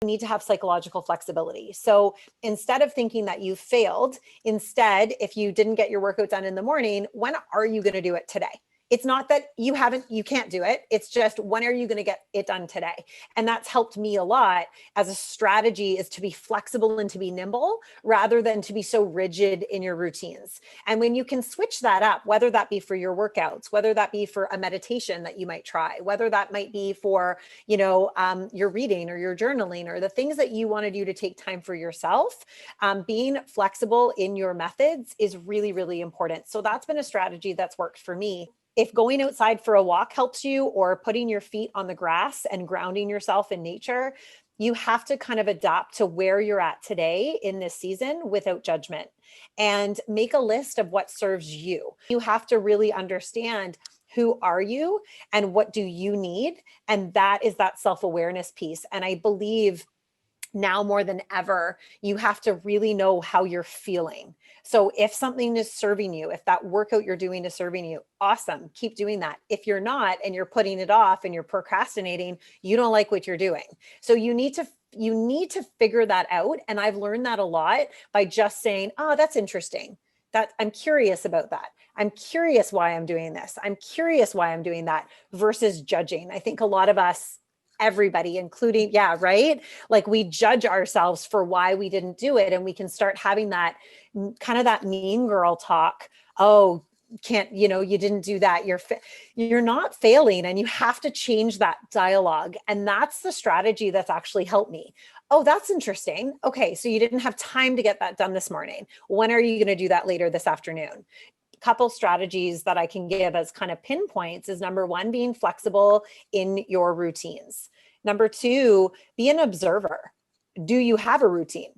need to have psychological flexibility. So instead of thinking that you failed, instead, if you didn't get your workout done in the morning, when are you going to do it today? It's not that you can't do it. It's just, when are you going to get it done today? And that's helped me a lot as a strategy, is to be flexible and to be nimble rather than to be so rigid in your routines. And when you can switch that up, whether that be for your workouts, whether that be for a meditation that you might try, whether that might be for, your reading or your journaling or the things that you want to do to take time for yourself, being flexible in your methods is really, really important. So that's been a strategy that's worked for me. If going outside for a walk helps you, or putting your feet on the grass and grounding yourself in nature, you have to kind of adapt to where you're at today in this season without judgment, and make a list of what serves you. You have to really understand, who are you and what do you need? And that is that self-awareness piece. And I believe now more than ever, you have to really know how you're feeling. So if something is serving you, if that workout you're doing is serving you, awesome, keep doing that. If you're not, and you're putting it off and you're procrastinating, you don't like what you're doing. So you need to figure that out. And I've learned that a lot by just saying, oh, that's interesting. That I'm curious about that. I'm curious why I'm doing this. I'm curious why I'm doing that, versus judging. I think a lot of us, everybody, including, yeah, right? Like, we judge ourselves for why we didn't do it. And we can start having that kind of that mean girl talk. Oh, you didn't do that. You're not failing, and you have to change that dialogue. And that's the strategy that's actually helped me. Oh, that's interesting. Okay. So you didn't have time to get that done this morning. When are you going to do that later this afternoon? Couple strategies that I can give as kind of pinpoints is, number one, being flexible in your routines. Number two, be an observer. Do you have a routine?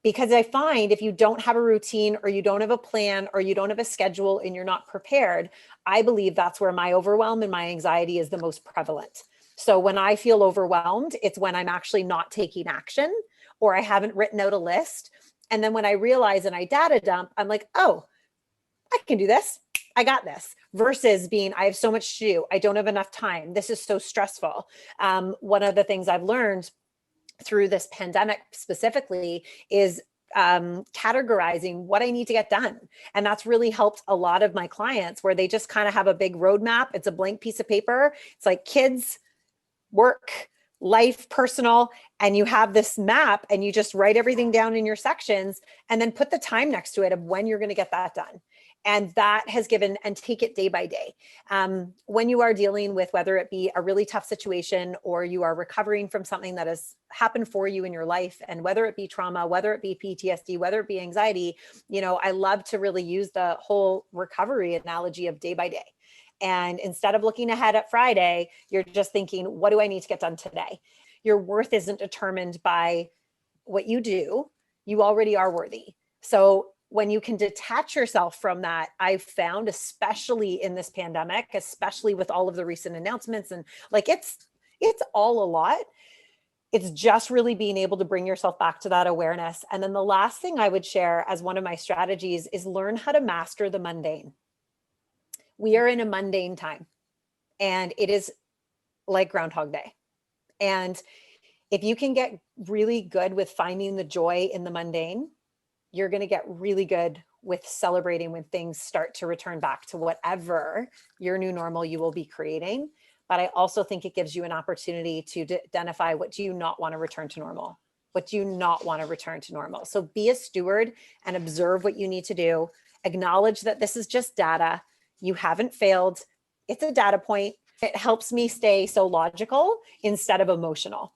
Because I find if you don't have a routine, or you don't have a plan, or you don't have a schedule, and you're not prepared, I believe that's where my overwhelm and my anxiety is the most prevalent. So when I feel overwhelmed, it's when I'm actually not taking action, or I haven't written out a list. And then when I realize and I data dump, I'm like, oh, I can do this. I got this, versus being, I have so much to do. I don't have enough time. This is so stressful. One of the things I've learned through this pandemic specifically is categorizing what I need to get done. And that's really helped a lot of my clients, where they just kind of have a big roadmap. It's a blank piece of paper. It's like kids, work, life, personal, and you have this map, and you just write everything down in your sections, and then put the time next to it of when you're going to get that done. And that has given, and take it day by day. When you are dealing with, whether it be a really tough situation, or you are recovering from something that has happened for you in your life, and whether it be trauma, whether it be PTSD, whether it be anxiety, I love to really use the whole recovery analogy of day by day. And instead of looking ahead at Friday, you're just thinking, what do I need to get done today? Your worth isn't determined by what you do. You already are worthy. So when you can detach yourself from that, I've found, especially in this pandemic, especially with all of the recent announcements, and like, it's all a lot. It's just really being able to bring yourself back to that awareness. And then the last thing I would share as one of my strategies is learn how to master the mundane. We are in a mundane time, and it is like Groundhog Day. And if you can get really good with finding the joy in the mundane, you're going to get really good with celebrating when things start to return back to whatever your new normal you will be creating. But I also think it gives you an opportunity to identify, what do you not want to return to normal? What do you not want to return to normal? So be a steward and observe what you need to do. Acknowledge that this is just data. You haven't failed. It's a data point. It helps me stay so logical instead of emotional.